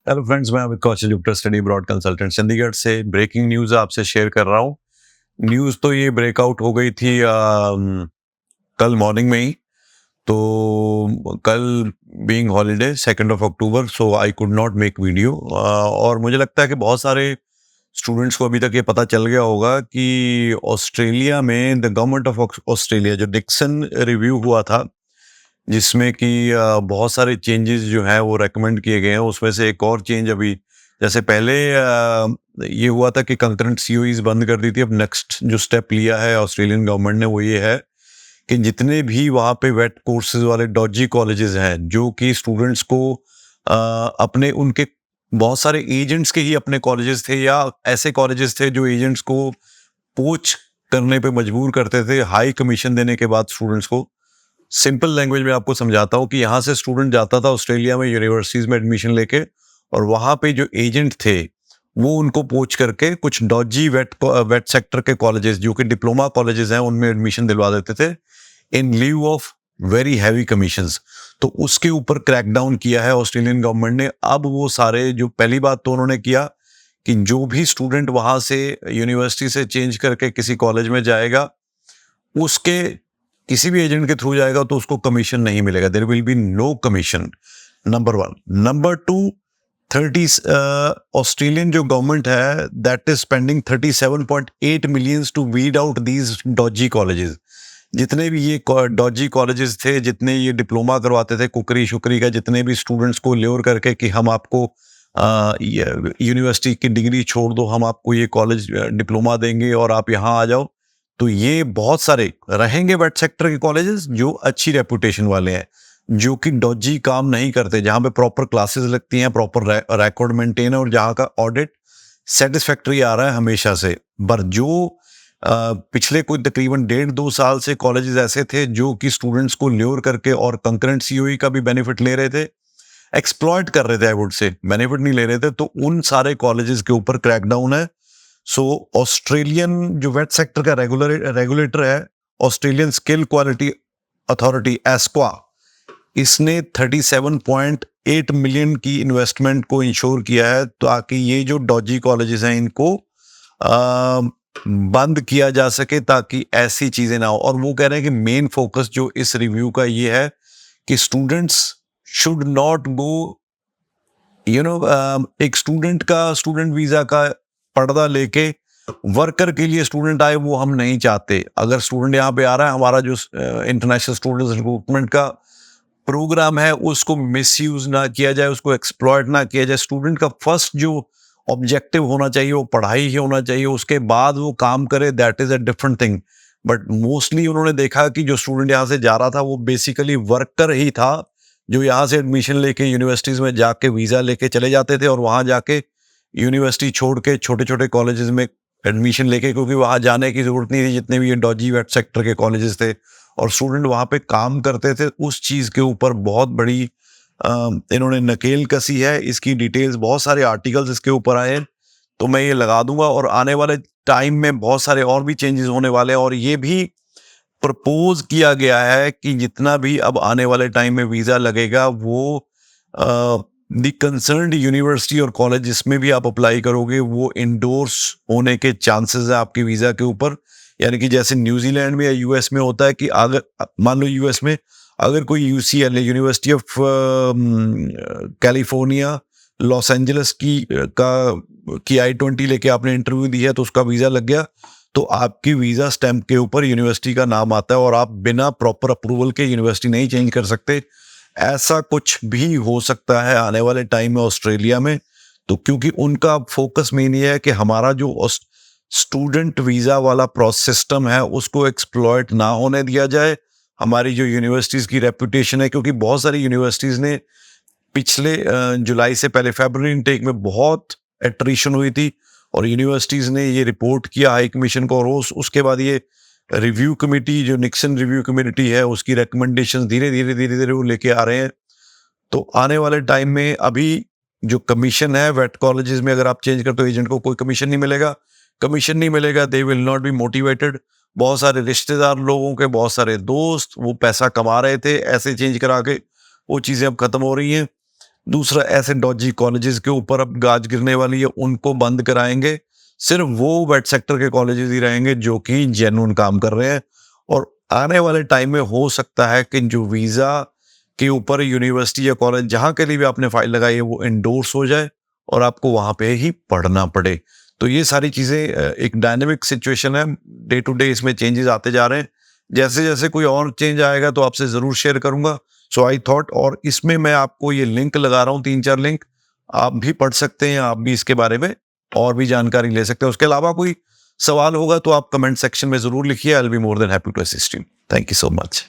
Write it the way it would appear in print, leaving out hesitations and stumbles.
Hello friends, मैं Amit Kaushal Gupta, study broad consultant Chandigarh से breaking news आपसे शेयर कर रहा हूँ। न्यूज़ तो ये ब्रेकआउट हो गई थी कल मॉर्निंग में ही। तो कल being holiday 2 October, so I could not make video. और मुझे लगता है कि बहुत सारे स्टूडेंट्स को अभी तक ये पता चल गया होगा कि ऑस्ट्रेलिया में द गवर्नमेंट ऑफ ऑस्ट्रेलिया जो डिक्सन रिव्यू हुआ था, जिसमें कि बहुत सारे चेंजेस जो हैं वो रेकमेंड किए गए हैं। उसमें से एक और चेंज अभी, जैसे पहले ये हुआ था कि कंकरेंट सीओईज बंद कर दी थी। अब नेक्स्ट जो स्टेप लिया है ऑस्ट्रेलियन गवर्नमेंट ने वो ये है कि जितने भी वहाँ पे वेट कोर्सेज वाले डॉजी कॉलेजेस हैं, जो कि स्टूडेंट्स को अपने उनके बहुत सारे एजेंट्स के ही अपने कॉलेजेस थे, या ऐसे कॉलेजेस थे जो एजेंट्स को पोच करने पे मजबूर करते थे हाई कमीशन देने के बाद स्टूडेंट्स को। सिंपल लैंग्वेज में आपको समझाता हूँ कि यहाँ से स्टूडेंट जाता था ऑस्ट्रेलिया में यूनिवर्सिटीज में एडमिशन लेके, और वहाँ पे जो एजेंट थे वो उनको पोच करके कुछ डॉजी वेट सेक्टर के कॉलेजेस, जो कि डिप्लोमा कॉलेजेस हैं, उनमें एडमिशन दिलवा देते थे in lieu of very heavy commissions. तो उसके ऊपर क्रैकडाउन किया है ऑस्ट्रेलियन गवर्नमेंट ने। अब वो सारे, जो पहली बात तो उन्होंने किया कि जो भी स्टूडेंट वहाँ से यूनिवर्सिटी से चेंज करके किसी कॉलेज में जाएगा, उसके किसी भी एजेंट के थ्रू जाएगा तो उसको कमीशन नहीं मिलेगा। There will be no commission, number 1। Number 2, 30 Australian जो गवर्नमेंट है that is spending 37.8 millions to weed out these dodgy colleges. जितने भी ये डॉजी कॉलेजेस थे, जितने ये डिप्लोमा करवाते थे कुकरी शुकरी का, जितने भी स्टूडेंट्स को ल्योर करके कि हम आपको यूनिवर्सिटी की डिग्री छोड़ दो, हम आपको ये कॉलेज डिप्लोमा देंगे और आप यहाँ आ जाओ। तो ये बहुत सारे रहेंगे वेट सेक्टर के कॉलेजेस जो अच्छी रेपुटेशन वाले हैं, जो कि डॉजी काम नहीं करते, जहाँ पे प्रॉपर क्लासेस लगती हैं, प्रॉपर रिकॉर्ड मेंटेन है, और जहाँ का ऑडिट सेटिस्फैक्ट्री आ रहा है हमेशा से। पर जो पिछले कोई तकरीबन 1.5-2 साल से कॉलेजेस ऐसे थे जो कि स्टूडेंट्स को ल्योर करके और कंकरेंट सीओई का भी बेनिफिट ले रहे थे, एक्सप्लॉइट कर रहे थे, आई वुड से, बेनिफिट नहीं ले रहे थे, तो उन सारे कॉलेजेस के ऊपर क्रैकडाउन है। सो ऑस्ट्रेलियन जो वेट सेक्टर का रेगुलेटर है, ऑस्ट्रेलियन स्किल क्वालिटी अथॉरिटी एस्क्वा, इसने 37.8 मिलियन की इन्वेस्टमेंट को इंश्योर किया है ताकि ये जो डॉजी कॉलेजेस हैं इनको बंद किया जा सके, ताकि ऐसी चीजें ना हो। और वो कह रहे हैं कि मेन फोकस जो इस रिव्यू का ये है कि स्टूडेंट्स शुड नॉट गो, एक स्टूडेंट वीजा का पर्दा लेके वर्कर के लिए स्टूडेंट आए, वो हम नहीं चाहते। अगर स्टूडेंट यहाँ पे आ रहा है, हमारा जो इंटरनेशनल स्टूडेंट्स रिक्रूटमेंट का प्रोग्राम है उसको मिसयूज ना किया जाए, उसको एक्सप्लॉइट ना किया जाए। स्टूडेंट का फर्स्ट जो ऑब्जेक्टिव होना चाहिए वो पढ़ाई ही होना चाहिए, उसके बाद वो काम करे, that is a different thing. But mostly उन्होंने देखा कि जो स्टूडेंट यहाँ से जा रहा था वो बेसिकली वर्कर ही था, जो यहाँ से एडमिशन लेके यूनिवर्सिटीज में जाके वीजा लेके चले जाते थे और वहाँ जाके यूनिवर्सिटी छोड़ के छोटे छोटे कॉलेजेस में एडमिशन लेके, क्योंकि वहाँ जाने की जरूरत नहीं थी, जितने भी ये डॉजी वेट सेक्टर के कॉलेजेस थे, और स्टूडेंट वहाँ पे काम करते थे। उस चीज़ के ऊपर बहुत बड़ी इन्होंने नकेल कसी है। इसकी डिटेल्स, बहुत सारे आर्टिकल्स इसके ऊपर आए हैं, तो मैं ये लगा दूंगा। और आने वाले टाइम में बहुत सारे और भी चेंजेस होने वाले हैं, और ये भी प्रपोज किया गया है कि जितना भी अब आने वाले टाइम में वीज़ा लगेगा वो दी कंसर्न्ड यूनिवर्सिटी और कॉलेज जिसमें भी आप अप्लाई करोगे वो इंडोर्स होने के चांसेस है आपके वीज़ा के ऊपर। यानी कि जैसे न्यूजीलैंड में या यूएस में होता है कि अगर मान लो यूएस में अगर कोई UCLA, university of California Los Angeles की I-20 लेके आपने इंटरव्यू दी है तो उसका वीज़ा लग गया, तो आपकी वीज़ा स्टैंप के ऊपर यूनिवर्सिटी का नाम आता है और आप बिना प्रॉपर अप्रूवल के यूनिवर्सिटी नहीं चेंज कर सकते। ऐसा कुछ भी हो सकता है आने वाले टाइम में ऑस्ट्रेलिया में। तो क्योंकि उनका फोकस मेन ये है कि हमारा जो स्टूडेंट वीज़ा वाला सिस्टम है उसको एक्सप्लॉइट ना होने दिया जाए। हमारी जो यूनिवर्सिटीज़ की रेपुटेशन है, क्योंकि बहुत सारी यूनिवर्सिटीज़ ने पिछले जुलाई से पहले फरवरी इनटेक में बहुत एट्रिशन हुई थी, और यूनिवर्सिटीज़ ने ये रिपोर्ट किया हाई कमीशन को, और उसके बाद ये रिव्यू कमेटी, जो निक्सन रिव्यू कमेटी है, उसकी रिकमेंडेशंस धीरे धीरे वो लेके आ रहे हैं। तो आने वाले टाइम में अभी जो कमीशन है वेट कॉलेजेस में, अगर आप चेंज करते हो एजेंट को, कोई कमीशन नहीं मिलेगा, they will not be motivated. बहुत सारे रिश्तेदार लोगों के, बहुत सारे दोस्त वो पैसा कमा रहे थे ऐसे चेंज करा के, वो चीज़ें अब खत्म हो रही हैं। दूसरा, ऐसे डॉजी कॉलेजेस के ऊपर अब गाज गिरने वाली है, उनको बंद कराएंगे। सिर्फ वो वेट सेक्टर के कॉलेजेस ही रहेंगे जो कि जेन्युइन काम कर रहे हैं। और आने वाले टाइम में हो सकता है कि जो वीज़ा के ऊपर यूनिवर्सिटी या कॉलेज जहाँ के लिए भी आपने फाइल लगाई है वो इंडोर्स हो जाए और आपको वहाँ पे ही पढ़ना पड़े। तो ये सारी चीज़ें एक डायनेमिक सिचुएशन है, डे टू डे इसमें चेंजेस आते जा रहे हैं। जैसे जैसे कोई और चेंज आएगा तो आपसे ज़रूर शेयर करूँगा। सो आई थॉट, और इसमें मैं आपको ये लिंक लगा रहा हूँ, 3-4 लिंक, आप भी पढ़ सकते हैं, आप भी इसके बारे में और भी जानकारी ले सकते हैं। उसके अलावा कोई सवाल होगा तो आप कमेंट सेक्शन में ज़रूर लिखिए। I will be more than happy to assist you. Thank you so much.